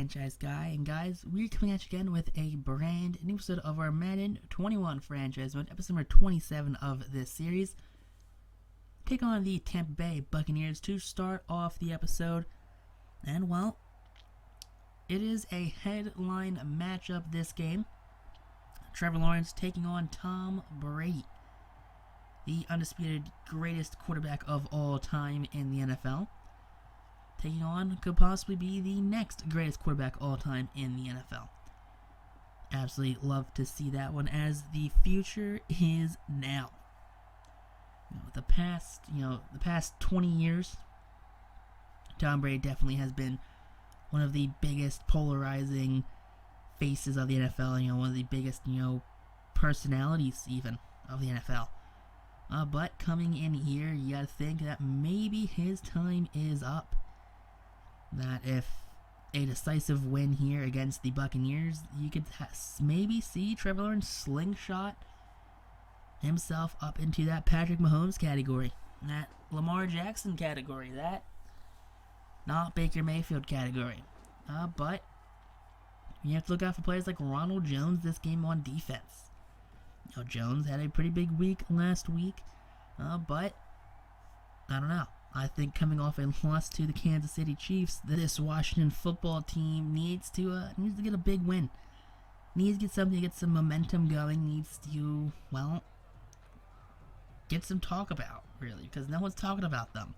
Franchise Guy, and guys, we're coming at you again with a brand new episode of our Madden 21 franchise mode, episode number 27 of this series. Take on the Tampa Bay Buccaneers to start off the episode, and well, it is a headline matchup this game. Trevor Lawrence taking on Tom Brady, the undisputed greatest quarterback of all time in the NFL. Taking on could possibly be the next greatest quarterback all time in the NFL. Absolutely love to see that one, as the future is now. The past 20 years, Tom Brady definitely has been one of the biggest polarizing faces of the NFL. One of the biggest, personalities even of the NFL. But coming in here, you gotta think that maybe his time is up. That if a decisive win here against the Buccaneers, you could maybe see Trevor Lawrence slingshot himself up into that Patrick Mahomes category, that Lamar Jackson category, that not Baker Mayfield category. But you have to look out for players like Ronald Jones this game on defense. Jones had a pretty big week last week, but I don't know. I think coming off a loss to the Kansas City Chiefs, this Washington football team needs to get a big win. Needs to get something, get some momentum going. Needs to, get some talk about, really, because no one's talking about them.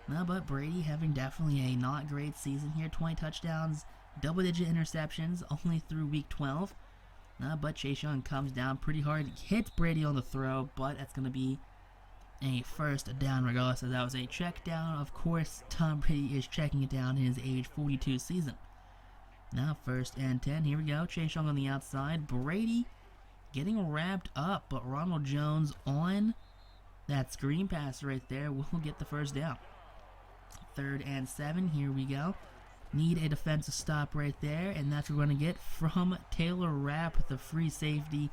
But Brady having definitely a not great season here. 20 touchdowns, double-digit interceptions, only through week 12. But Chase Young comes down pretty hard, hits Brady on the throw, but that's going to be a first down regardless, as that was a check down. Of course, Tom Brady is checking it down in his age 42 season. Now, 1st and 10, here we go. Chase Young on the outside. Brady getting wrapped up, but Ronald Jones on that screen pass right there will get the first down. 3rd and 7, here we go. Need a defensive stop right there, and that's what we're going to get from Taylor Rapp with the free safety.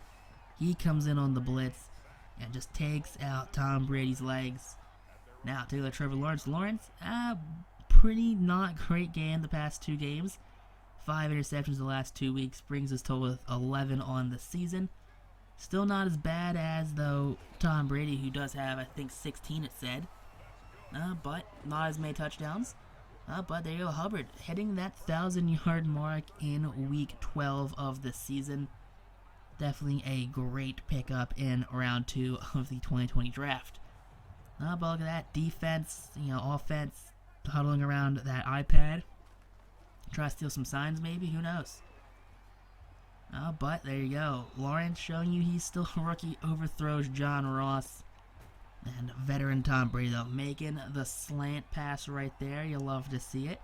He comes in on the blitz and just takes out Tom Brady's legs. Now, Trevor Lawrence. Pretty not great game the past 2 games. 5 interceptions the last 2 weeks, brings his total with 11 on the season. Still not as bad as, though, Tom Brady, who does have, I think, 16 it said. But not as many touchdowns. But there you go, Hubbard hitting that 1,000-yard mark in week 12 of the season. Definitely a great pickup in round 2 of the 2020 draft. But look at that defense, offense huddling around that iPad. Try to steal some signs, maybe, who knows? But there you go, Lawrence showing you he's still a rookie, overthrows John Ross. And veteran Tom Brady, though, making the slant pass right there. You love to see it.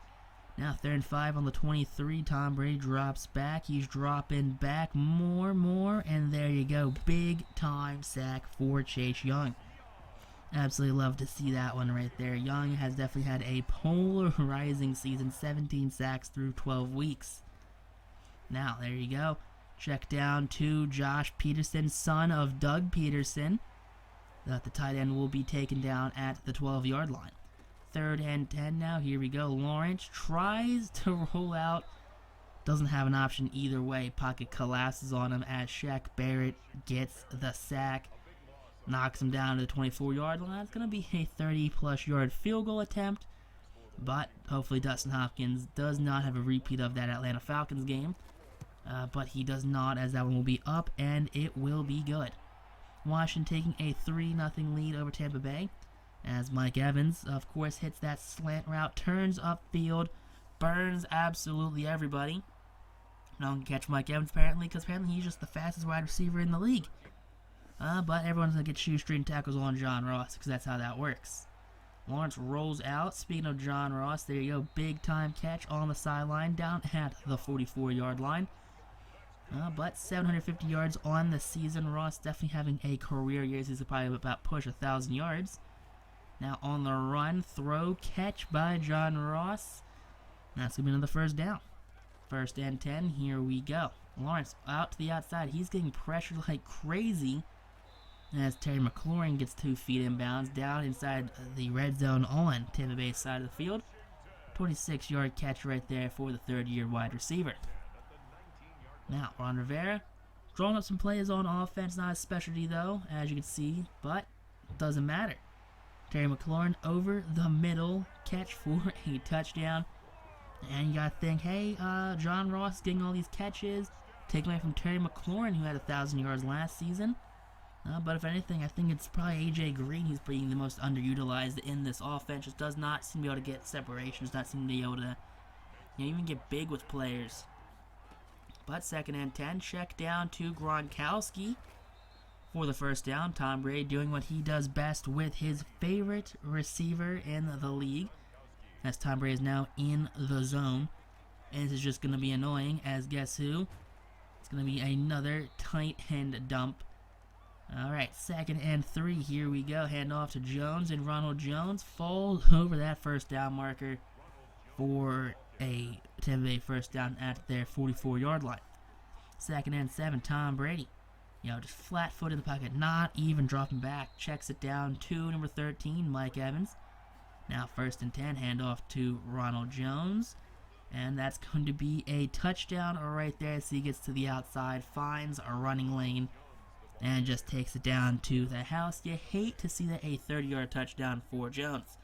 Now, 3rd and 5 on the 23. Tom Brady drops back. He's dropping back more. And there you go. Big time sack for Chase Young. Absolutely love to see that one right there. Young has definitely had a polarizing season. 17 sacks through 12 weeks. Now, there you go. Check down to Josh Peterson, son of Doug Peterson. The tight end will be taken down at the 12-yard line. 3rd and 10 now. Here we go. Lawrence tries to roll out. Doesn't have an option either way. Pocket collapses on him as Shaq Barrett gets the sack. Knocks him down to the 24-yard line. It's going to be a 30-plus yard field goal attempt. But hopefully Dustin Hopkins does not have a repeat of that Atlanta Falcons game. But he does not, as that one will be up, and it will be good. Washington taking a 3-0 lead over Tampa Bay, as Mike Evans, of course, hits that slant route, turns upfield, burns absolutely everybody. No one can catch Mike Evans, apparently, because apparently he's just the fastest wide receiver in the league. But everyone's going to get shoestring tackles on John Ross, because that's how that works. Lawrence rolls out. Speaking of John Ross, there you go, big-time catch on the sideline, down at the 44-yard line. But 750 yards on the season. Ross definitely having a career year. He's probably about push 1,000 yards. Now on the run, throw, catch by John Ross. That's going to be another first down. 1st and 10, here we go. Lawrence out to the outside. He's getting pressured like crazy as Terry McLaurin gets 2 feet inbounds down inside the red zone on Tampa Bay's side of the field. 26-yard catch right there for the third-year wide receiver. Now, Ron Rivera drawing up some plays on offense, not a specialty though, as you can see, but it doesn't matter. Terry McLaurin over the middle, catch for a touchdown. And you gotta think, hey, John Ross getting all these catches, taking away from Terry McLaurin, who had 1,000 yards last season. But if anything, I think it's probably A.J. Green who's being the most underutilized in this offense. Just does not seem to be able to get separation, does not seem to be able to even get big with players. But 2nd and 10, check down to Gronkowski for the first down. Tom Brady doing what he does best with his favorite receiver in the league, as Tom Brady is now in the zone. And this is just going to be annoying, as guess who? It's going to be another tight end dump. Alright, 2nd and 3, here we go. Hand off to Jones, and Ronald Jones falls over that first down marker for a Tampa Bay first down at their 44-yard line. 2nd and 7, Tom Brady. Just flat foot in the pocket, not even dropping back. Checks it down to number 13, Mike Evans. Now 1st and 10, handoff to Ronald Jones. And that's going to be a touchdown right there as he gets to the outside, finds a running lane, and just takes it down to the house. You hate to see that, a 30-yard touchdown for Jones.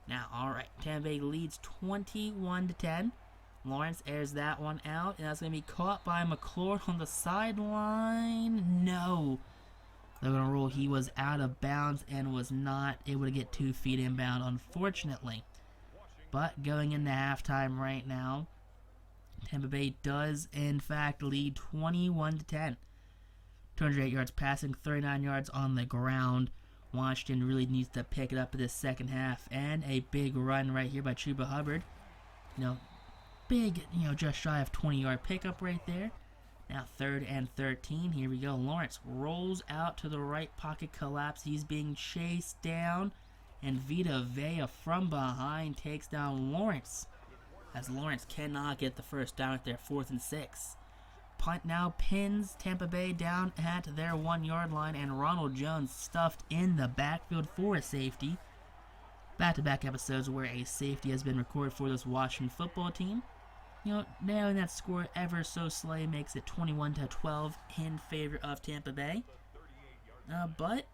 Now, alright, Tampa Bay leads 21-10. Lawrence airs that one out, and that's going to be caught by McLaurin on the sideline. No. They're going to rule he was out of bounds and was not able to get 2 feet inbound, unfortunately. But going into halftime right now, Tampa Bay does, in fact, lead 21-10. 208 yards passing, 39 yards on the ground. Washington really needs to pick it up in this second half. And a big run right here by Chuba Hubbard. Big, just shy of 20-yard pickup right there. Now 3rd and 13. Here we go. Lawrence rolls out to the right pocket collapse. He's being chased down. And Vita Vea from behind takes down Lawrence, as Lawrence cannot get the first down at their 4th and 6. Punt now pins Tampa Bay down at their 1-yard line, and Ronald Jones stuffed in the backfield for a safety. Back-to-back episodes where a safety has been recorded for this Washington football team. Narrowing that score ever so slightly makes it 21-12 in favor of Tampa Bay. But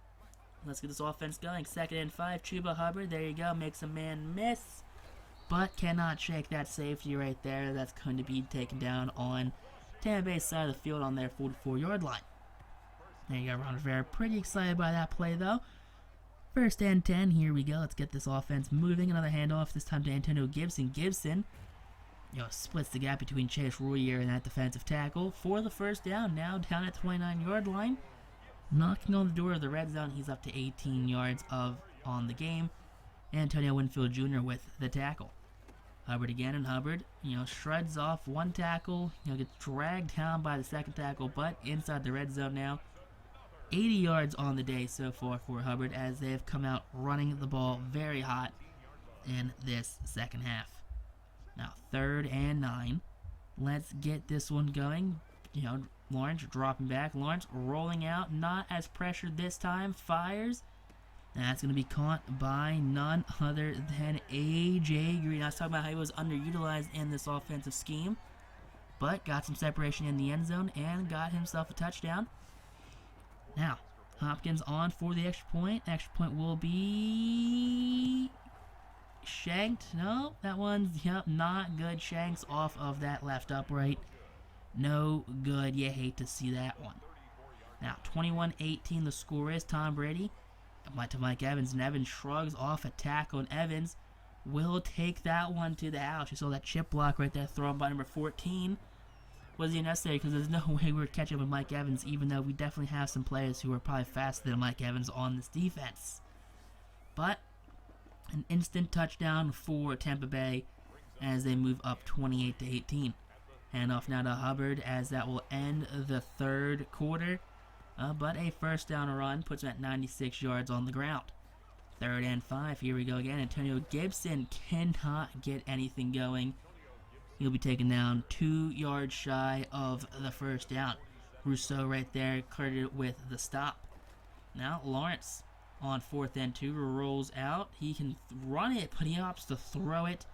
let's get this offense going. 2nd and 5, Chuba Hubbard. There you go, makes a man miss, but cannot shake that safety right there. That's going to be taken down on Tampa Bay's side of the field on their 44-yard line. There you go, Ron Rivera. Pretty excited by that play, though. 1st and 10, here we go. Let's get this offense moving. Another handoff, this time to Antonio Gibson. Gibson, splits the gap between Chase Royer and that defensive tackle for the first down. Now down at 29-yard line. Knocking on the door of the red zone. He's up to 18 yards on the game. Antonio Winfield Jr. with the tackle. Hubbard again, and Hubbard, shreds off one tackle, gets dragged down by the second tackle, but inside the red zone now. 80 yards on the day so far for Hubbard, as they have come out running the ball very hot in this second half. Now 3rd and 9. Let's get this one going. Lawrence dropping back. Lawrence rolling out, not as pressured this time. Fires. That's going to be caught by none other than A.J. Green. I was talking about how he was underutilized in this offensive scheme, but got some separation in the end zone and got himself a touchdown. Now, Hopkins on for the extra point. Extra point will be shanked. No, that one's, not good. Shanks off of that left upright. No good. You hate to see that one. Now, 21-18 the score is. Tom Brady to Mike Evans, and Evans shrugs off a tackle, and Evans will take that one to the house. You saw that chip block right there thrown by number 14. Was even necessary, because there's no way we're catching up with Mike Evans, even though we definitely have some players who are probably faster than Mike Evans on this defense. But an instant touchdown for Tampa Bay as they move up 28-18. Handoff now to Hubbard, as that will end the 3rd quarter. But a first down run puts him at 96 yards on the ground. 3rd and 5. Here we go again. Antonio Gibson cannot get anything going. He'll be taken down 2 yards shy of the first down. Rousseau right there credited with the stop. Now Lawrence on 4th and 2 rolls out. He can run it, but he opts to throw it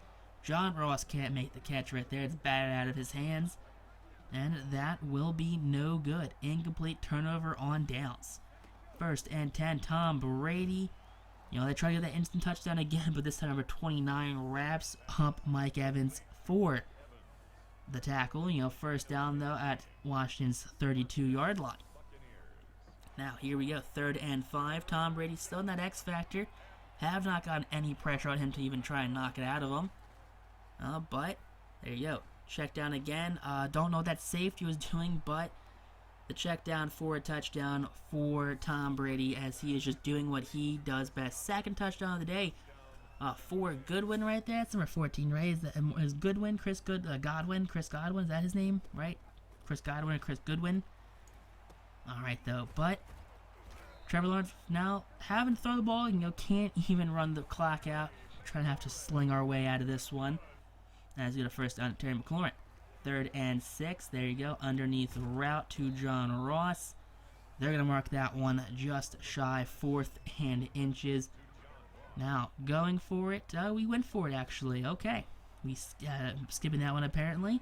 John Ross can't make the catch right there. It's batted out of his hands. And that will be no good. Incomplete turnover on downs. 1st and 10, Tom Brady. They try to get that instant touchdown again, but this time number 29 wraps up Mike Evans for the tackle. 1st down, though, at Washington's 32-yard line. Now, here we go. 3rd and 5. Tom Brady still in that X factor. Have not gotten any pressure on him to even try and knock it out of him. But, there you go. Check down again. Don't know what that safety was doing, but the check down for a touchdown for Tom Brady as he is just doing what he does best. 2nd touchdown of the day for Goodwin right there. That's number 14, right? Is Goodwin, Godwin? Chris Godwin, is that his name, right? Chris Godwin or Chris Goodwin? Alright, though. But Trevor Lawrence now having to throw the ball. Can't even run the clock out. Trying to have to sling our way out of this one. As we get a 1st down to Terry McLaurin. 3rd and 6. There you go. Underneath route to John Ross. They're going to mark that one just shy 4th and inches. Now, going for it. We went for it, actually. Okay. We skipping that one, apparently.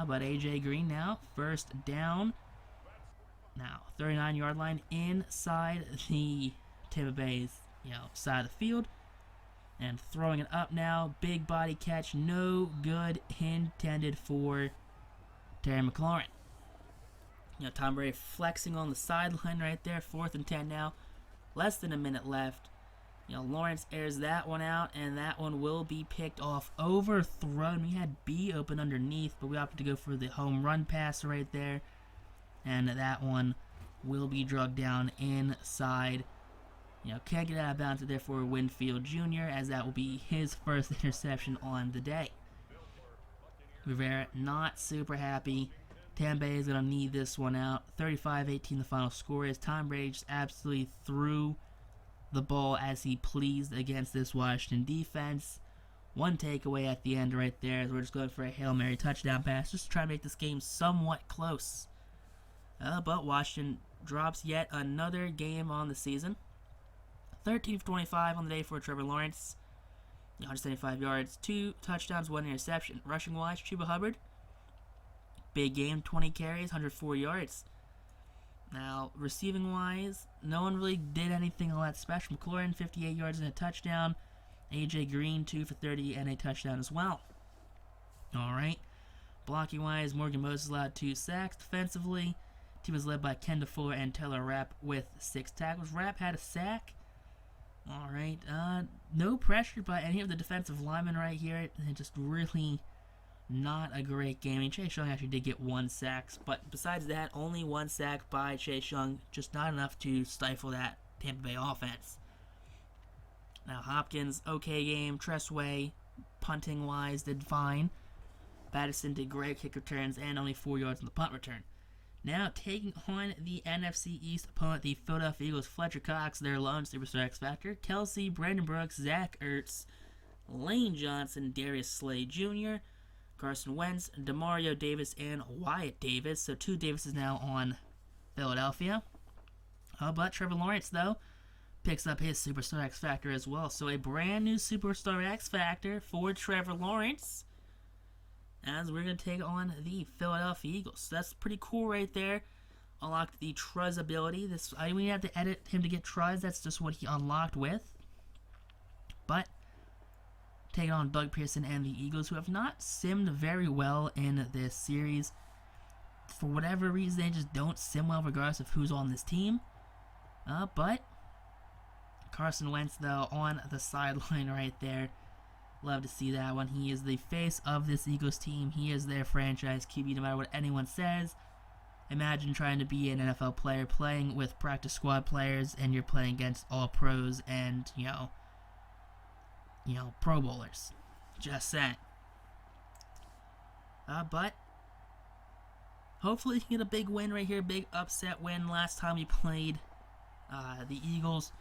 But A.J. Green now. 1st down. Now, 39-yard line inside the Tampa Bay's, side of the field. And throwing it up now. Big body catch. No good. Intended for Terry McLaurin. Tom Brady flexing on the sideline right there. 4th and 10 now. Less than a minute left. Lawrence airs that one out, and that one will be picked off. Overthrown. We had B open underneath, but we opted to go for the home run pass right there. And that one will be drugged down inside. Can't get out of bounds there for Winfield Jr., as that will be his 1st interception on the day. Rivera not super happy. Tampa Bay is going to need this one out. 35-18 the final score is. Tom Brady just absolutely threw the ball as he pleased against this Washington defense. One takeaway at the end right there as we're just going for a Hail Mary touchdown pass just to try to make this game somewhat close. But Washington drops yet another game on the season. 13 for 25 on the day for Trevor Lawrence. 175 yards, 2 touchdowns, 1 interception. Rushing-wise, Chuba Hubbard. Big game, 20 carries, 104 yards. Now, receiving-wise, no one really did anything all that special. McLaurin, 58 yards and a touchdown. A.J. Green, 2 for 30 and a touchdown as well. Alright. Blocking-wise, Morgan Moses allowed 2 sacks. Defensively, team was led by Kendall Fuller and Taylor Rapp with 6 tackles. Rapp had a sack. Alright, no pressure by any of the defensive linemen right here. Just really not a great game. Chase Young actually did get 1 sack, but besides that, only 1 sack by Chase Young. Just not enough to stifle that Tampa Bay offense. Now, Hopkins, okay game. Tressway, punting-wise, did fine. Patterson did great kick returns and only 4 yards on the punt return. Now, taking on the NFC East opponent, the Philadelphia Eagles, Fletcher Cox, their lone superstar X Factor, Kelsey, Brandon Brooks, Zach Ertz, Lane Johnson, Darius Slay Jr., Carson Wentz, Demario Davis, and Wyatt Davis. So 2 Davises now on Philadelphia. But Trevor Lawrence, though, picks up his superstar X Factor as well. So a brand new superstar X Factor for Trevor Lawrence, as we're going to take on the Philadelphia Eagles. So that's pretty cool right there. Unlocked the Truz ability. We didn't have to edit him to get Truz. That's just what he unlocked with. But taking on Doug Pearson and the Eagles, who have not simmed very well in this series. For whatever reason, they just don't sim well regardless of who's on this team. But Carson Wentz, though, on the sideline right there. Love to see that one. He is the face of this Eagles team. He is their franchise QB no matter what anyone says. Imagine trying to be an NFL player playing with practice squad players and you're playing against all pros and, Pro Bowlers. Just saying. But hopefully he can get a big win right here. Big upset win. Last time he played the Eagles,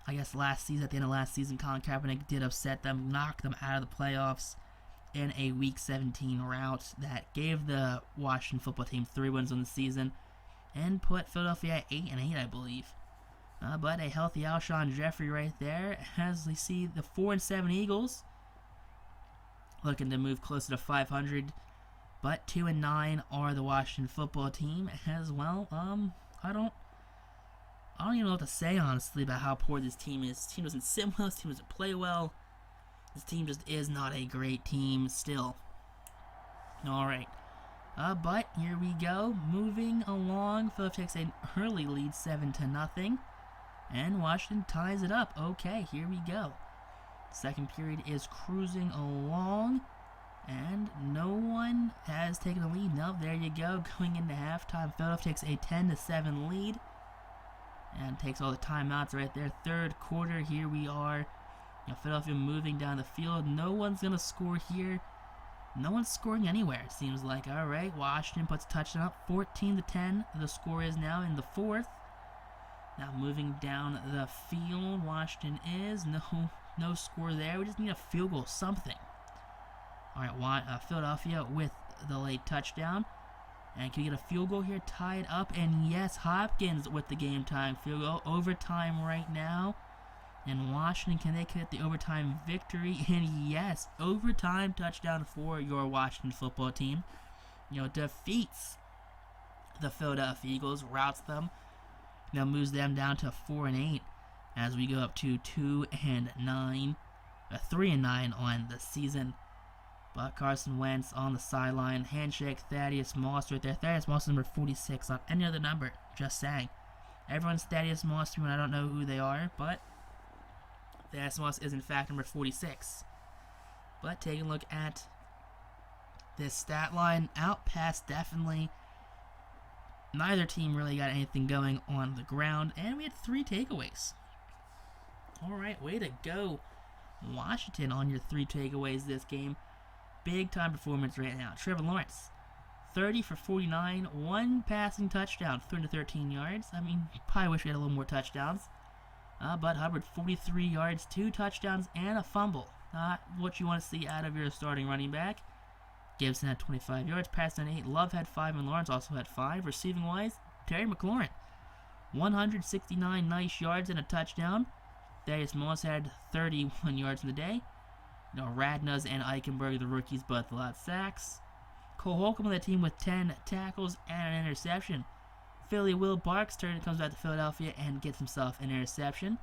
I guess last season, at the end of last season, Colin Kaepernick did upset them, knock them out of the playoffs in a Week 17 rout that gave the Washington football team 3 wins on the season and put Philadelphia at 8-8, I believe. But a healthy Alshon Jeffrey right there, as we see the 4-7 Eagles looking to move closer to 500. But 2-9 are the Washington football team as well. I don't even know what to say, honestly, about how poor this team is. This team doesn't sim well. This team doesn't play well. This team just is not a great team still. Alright. But here we go. Moving along. Philadelphia takes an early lead, 7-0. And Washington ties it up. Okay, here we go. Second period is cruising along. And no one has taken a lead. No, there you go. Going into halftime, Philadelphia takes a 10-7 lead. And takes all the timeouts right there. Third quarter, here we are. Philadelphia moving down the field. No one's going to score here. No one's scoring anywhere, it seems like. Alright, Washington puts a touchdown up. 14-10, the score is now in the fourth. Now moving down the field, Washington is. No score there. We just need a field goal, something. Alright, Philadelphia with the late touchdown. And can we get a field goal here? Tied up. And yes, Hopkins with the game time field goal. Overtime right now. And Washington, can they get the overtime victory? And yes, overtime touchdown for your Washington football team. Defeats the Philadelphia Eagles, routes them. Now moves them down to 4-8 as we go up to 2-9, 3-9 on the season. But Carson Wentz on the sideline, handshake, Thaddeus Moss right there. Thaddeus Moss is number 46 on any other number, just saying. Everyone's Thaddeus Moss when I don't know who they are, but Thaddeus Moss is in fact number 46. But taking a look at this stat line, out pass definitely. Neither team really got anything going on the ground, and we had 3 takeaways. Alright, way to go, Washington, on your 3 takeaways this game. Big time performance right now. Trevor Lawrence, 30 for 49, 1 passing touchdown, 13 yards. I mean, probably wish we had a little more touchdowns. But Hubbard, 43 yards, 2 touchdowns, and a fumble. Not what you want to see out of your starting running back. Gibson had 25 yards, passing 8. Love had 5, and Lawrence also had 5. Receiving-wise, Terry McLaurin, 169 nice yards and a touchdown. Thaddeus Moss had 31 yards in the day. Radnaz and Eichenberg, the rookies, both a lot of sacks. Cole Holcomb on the team with 10 tackles and an interception. Philly Will Barks comes back to Philadelphia and gets himself an interception.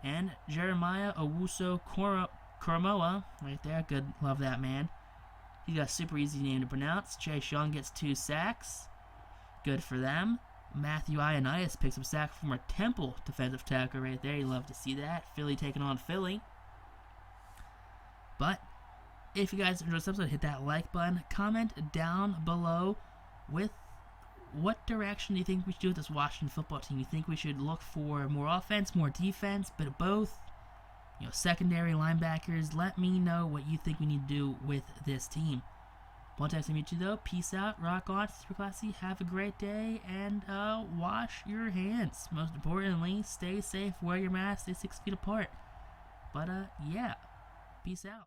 And Jeremiah Owusu-Koramoah, right there, good, love that man. He's got a super easy name to pronounce. Chase Young gets 2 sacks. Good for them. Matthew Ioannidis picks up sack from our Temple defensive tackle right there. You love to see that. Philly taking on Philly. But if you guys enjoyed this episode, hit that like button. Comment down below with what direction do you think we should do with this Washington football team. You think we should look for more offense, more defense, but both? Secondary linebackers. Let me know what you think we need to do with this team. One time to meet you though. Peace out. Rock on. Super classy. Have a great day. And wash your hands. Most importantly, stay safe. Wear your mask. Stay 6 feet apart. But yeah. Peace out.